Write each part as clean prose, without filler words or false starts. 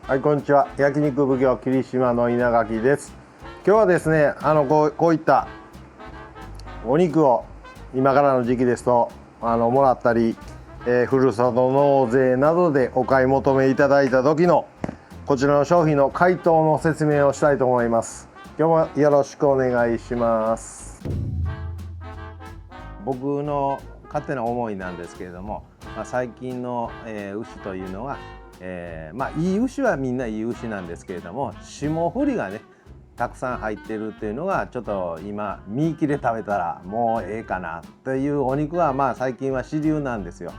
はい、こんにちは。焼肉奉行霧島の稲垣です。今日はですね、こういったお肉を今からの時期ですともらったり、ふるさと納税などでお買い求めいただいた時のこちらの商品の回答の説明をしたいと思います。今日もよろしくお願いします。僕の勝手な思いなんですけれども、最近の、牛というのは、いい牛はみんないい牛なんですけれども、霜降りがねたくさん入ってるっていうのがちょっと今見切れ食べたらもうええかなというお肉は最近は主流なんですよ。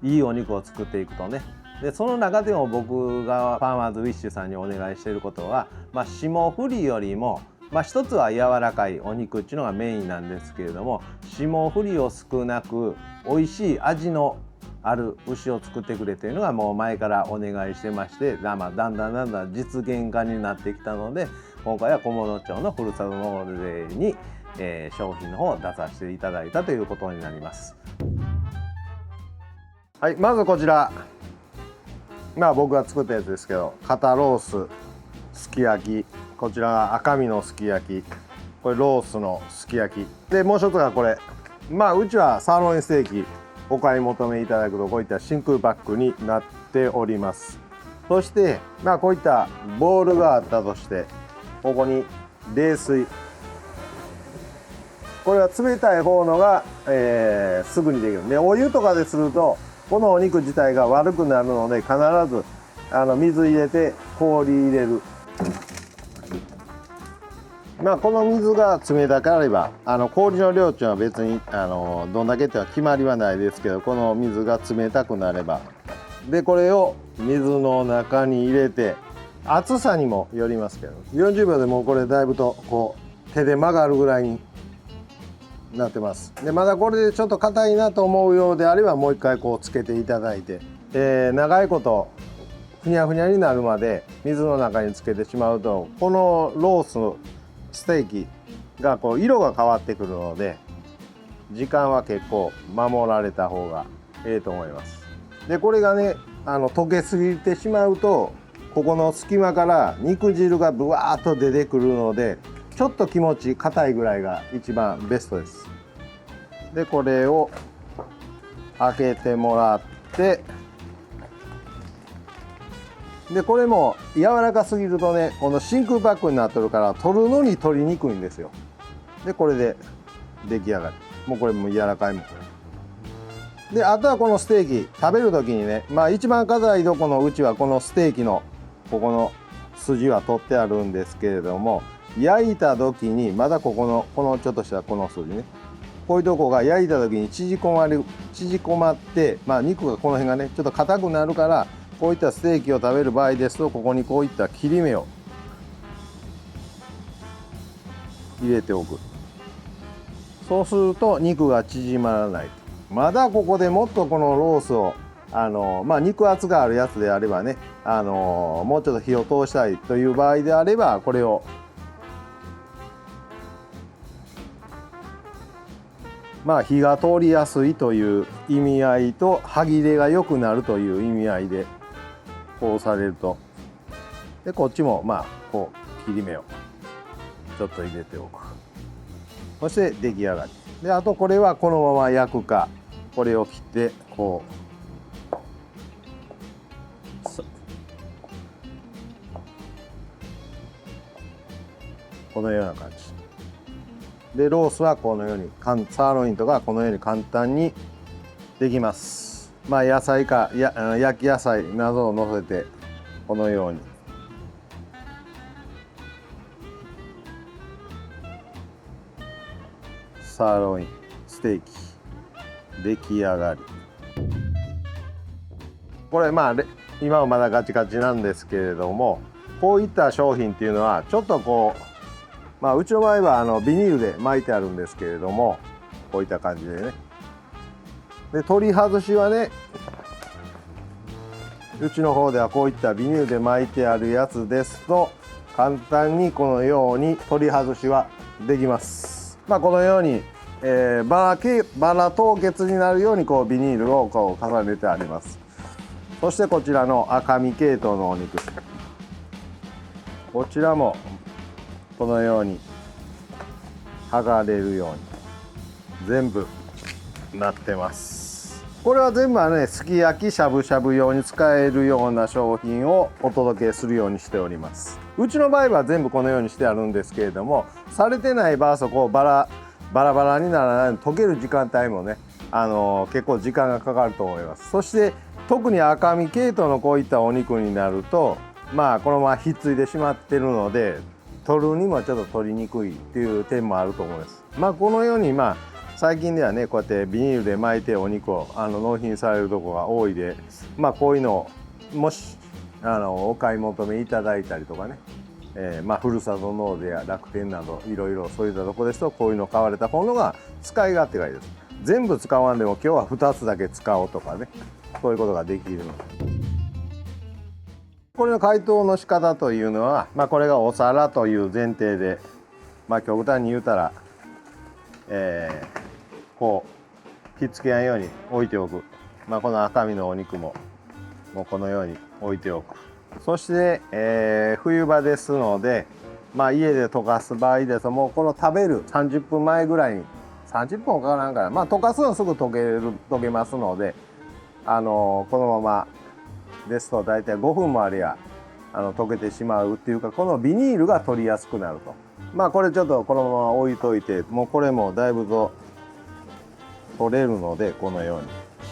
いいお肉を作っていくとね。でその中でも僕がファーマーズウィッシュさんにお願いしていることは、霜降りよりも一つは柔らかいお肉っていうのがメインなんですけれども、霜降りを少なく美味しい味のある牛を作ってくれというのがもう前からお願いしてまして、だんだん実現化になってきたので、今回は菰野町のふるさと納税に、商品の方を出させていただいたということになります。はい、まずこちら僕が作ったやつですけど、肩ロースすき焼き、こちらが赤身のすき焼き、これロースのすき焼きで、もう一つがこれうちはサーロインステーキお買い求めいただくとこういった真空パックになっております。そしてこういったボウルがあったとして、ここに冷水、これは冷たい方のが、すぐにできるで、お湯とかでするとこのお肉自体が悪くなるので、必ず水入れて氷入れる。この水が冷たければ氷の量っていうのは別にどんだけっていうのは決まりはないですけど、この水が冷たくなればで、これを水の中に入れて、熱さにもよりますけど40秒でもうこれだいぶとこう手で曲がるぐらいになってます。でまだこれでちょっと硬いなと思うようであれば、もう一回こうつけていただいて、長いことふにゃふにゃになるまで水の中につけてしまうと、このローステーキがこう色が変わってくるので、時間は結構守られた方がええと思います。でこれがね溶けすぎてしまうと、ここの隙間から肉汁がブワーッと出てくるので、ちょっと気持ち硬いぐらいが一番ベストです。でこれを開けてもらって、でこれも柔らかすぎるとね、この真空パックになってるから取るのに取りにくいんですよ。でこれで出来上がり、もうこれも柔らかいもんで、あとはこのステーキ食べる時にね、一番硬いとこのうちはこのステーキのここの筋は取ってあるんですけれども、焼いた時にまだこのちょっとしたこの筋ね、こういうとこが焼いた時に縮こまって、肉がこの辺がねちょっと硬くなるから、こういったステーキを食べる場合ですと、ここにこういった切り目を入れておく。そうすると肉が縮まらない。まだここでもっとこのロースを肉厚があるやつであればね、もうちょっと火を通したいという場合であれば、これを火が通りやすいという意味合いと、歯切れが良くなるという意味合いでこうされると、でこっちもこう切り目をちょっと入れておく。そして出来上がりで、あとこれはこのまま焼くか、これを切ってこのような感じで、ロースはこのようにサーロインとかこのように簡単にできます。野菜か焼き野菜などをのせて、このようにサーロインステーキ出来上がり。これ今はまだガチガチなんですけれども、こういった商品っていうのはちょっとこううちの場合はビニールで巻いてあるんですけれども、こういった感じでね。で取り外しはね、うちの方ではこういったビニールで巻いてあるやつですと、簡単にこのように取り外しはできます。このように、バラ凍結になるようにこうビニールをこう重ねてあります。そしてこちらの赤身系統のお肉、こちらもこのように剥がれるように全部なってます。これは全部ね、すき焼きしゃぶしゃぶ用に使えるような商品をお届けするようにしております。うちの場合は全部このようにしてあるんですけれども、されてない場合はそこをバラバラにならないように溶ける時間帯もね、結構時間がかかると思います。そして特に赤身系統のこういったお肉になると、まあこのままひっついてしまってるので、取るにもちょっと取りにくいっていう点もあると思います。まあこのように最近ではね、こうやってビニールで巻いてお肉を納品されるところが多いで、まあこういうのをもしお買い求めいただいたりとかね、ふるさと納税や楽天などいろいろそういったところですと、こういうのを買われた方のが使い勝手がいいです。全部使わんでも今日は2つだけ使おうとかね、そういうことができるので。これの解凍の仕方というのは、これがお皿という前提で、極端に言うたら、こうひっつけないように置いておく。この赤身のお肉もこのように置いておく。そして、冬場ですので、家で溶かす場合ですと、もうこの食べる30分前ぐらいに、30分かからんから、溶かすのはすぐ溶けますので、このままですと大体5分もあれば溶けてしまうっていうか、このビニールが取りやすくなると。これちょっとこのまま置いといて、もうこれもだいぶと取れるので、このように。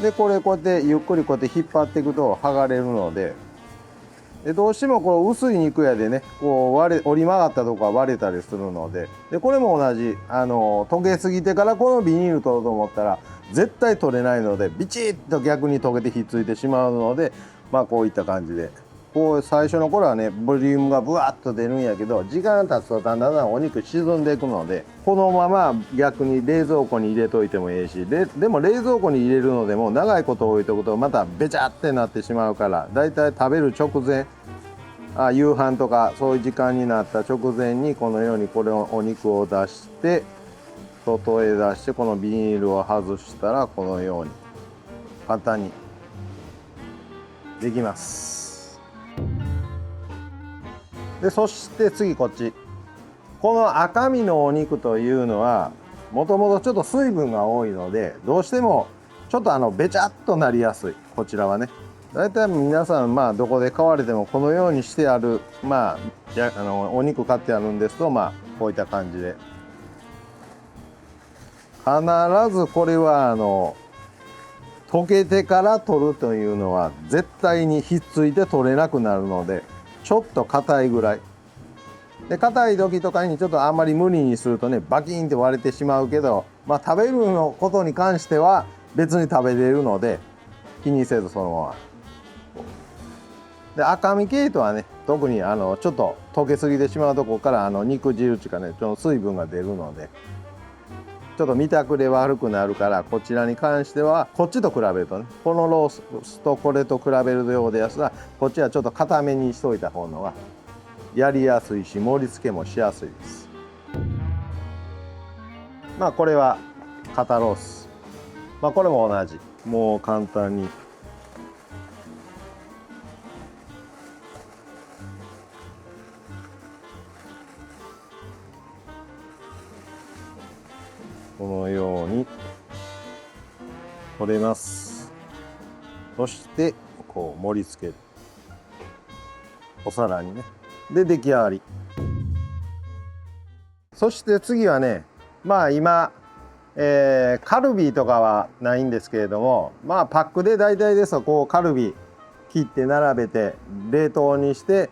でこれこうやってゆっくりこうやって引っ張っていくと剥がれるので、どうしてもこう薄い肉やでね、こう折り曲がったとこが割れたりするので、これも同じ溶けすぎてからこのビニール取ろうと思ったら絶対取れないので、ビチッと逆に溶けてひっついてしまうので、こういった感じで、こう最初の頃はねボリュームがブワッと出るんやけど、時間が経つとだんだんお肉沈んでいくので、このまま逆に冷蔵庫に入れといてもいいし、でも冷蔵庫に入れるのでも長いこと置いとくとまたベチャってなってしまうから、だいたい食べる直前、夕飯とかそういう時間になった直前にこのようにこれをお肉を出して外へ出して、このビニールを外したらこのように簡単にできます。でそして次こっち、この赤身のお肉というのはもともとちょっと水分が多いので、どうしてもちょっとベチャっとなりやすい。こちらはね、だいたい皆さんどこで買われてもこのようにしてある、お肉買ってあるんですと、こういった感じで必ずこれは溶けてから取るというのは絶対にひっついて取れなくなるので、ちょっと硬いぐらいで、硬い時とかにちょっとあんまり無理にするとねバキンって割れてしまうけど、食べるのことに関しては別に食べれるので気にせずそのままで、赤身系統はね特にちょっと溶けすぎてしまうところから肉汁っていうかね、ちょっと水分が出るのでちょっと見たくれ悪くなるから、こちらに関してはこっちと比べるとね、このロースとこれと比べるようですが、こっちはちょっと硬めにしといた方のがやりやすいし盛り付けもしやすいです。これは肩ロース、これも同じ、もう簡単にこのように取れます。そしてこう盛り付ける、お皿にね、で出来上がり。そして次はね、今、カルビとかはないんですけれども、パックで大体ですとこうカルビ切って並べて冷凍にして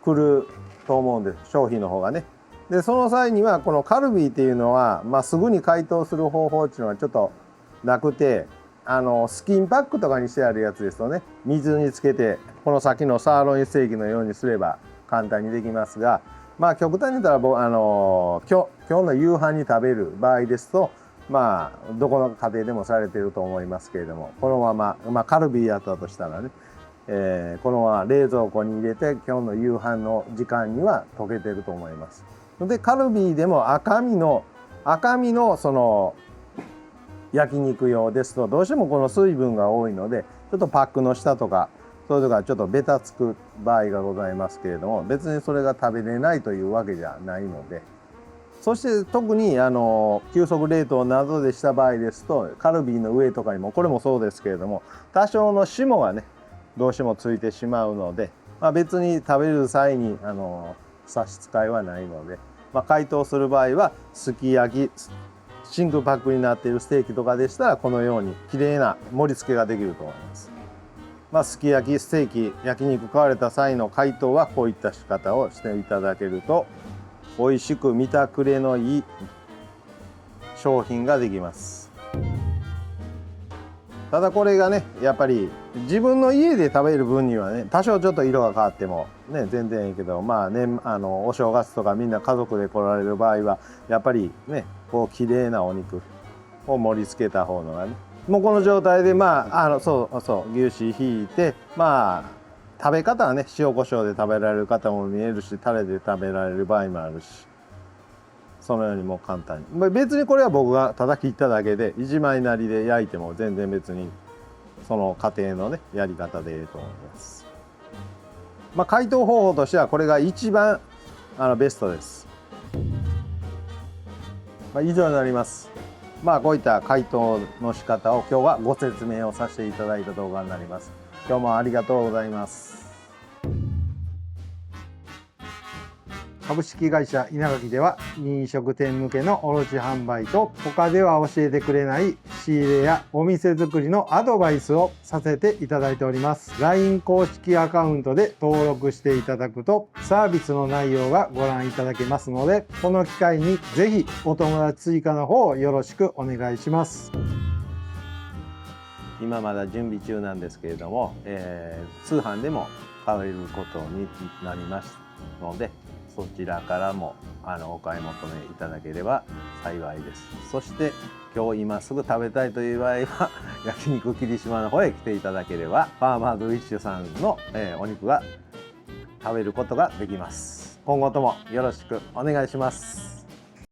くると思うんです、商品の方がね。でその際にはこのカルビっていうのは、すぐに解凍する方法っていうのはちょっとなくて、スキンパックとかにしてあるやつですとね、水につけてこの先のサーロインステーキのようにすれば簡単にできますが、極端に言ったら今日の夕飯に食べる場合ですと、どこの家庭でもされていると思いますけれども、このまま、カルビやったとしたらね、このまま冷蔵庫に入れて今日の夕飯の時間には溶けてると思います。でカルビでも赤身のその焼肉用ですとどうしてもこの水分が多いので、ちょっとパックの下とかそれとかちょっとベタつく場合がございますけれども、別にそれが食べれないというわけじゃないので、そして特に急速冷凍などでした場合ですと、カルビーの上とかにもこれもそうですけれども、多少の霜がねどうしてもついてしまうので、別に食べる際に差し支えはないので、解凍する場合はすき焼き真空パックになっているステーキとかでしたら、このようにきれいな盛り付けができると思います。すき焼きステーキ焼肉買われた際の解凍はこういった仕方をしていただけると、美味しく見たくれのいい商品ができます。ただこれがねやっぱり自分の家で食べる分にはね、多少ちょっと色が変わってもね全然いいけど、お正月とかみんな家族で来られる場合はやっぱりねこう綺麗なお肉を盛り付けた方のがね、もうこの状態で牛脂引いて、食べ方はね塩コショウで食べられる方も見えるし、タレで食べられる場合もあるし、そのようにも簡単に、別にこれは僕がただ切っただけで一枚なりで焼いても全然別にその家庭のねやり方でいいと思います。解凍方法としてはこれが一番ベストです。以上になります。こういった解凍の仕方を今日はご説明をさせていただいた動画になります。今日もありがとうございます。株式会社稲垣では飲食店向けの卸販売と他では教えてくれない仕入れやお店作りのアドバイスをさせていただいております。 LINE 公式アカウントで登録していただくとサービスの内容がご覧いただけますので、この機会にぜひお友達追加の方をよろしくお願いします。今まだ準備中なんですけれども、通販でも買えることになりますので、そちらからもお買い求めいただければ幸いです。そして今日今すぐ食べたいという場合は焼肉霧島の方へ来ていただければファーマーズウィッシュさんの、お肉が食べることができます。今後ともよろしくお願いします。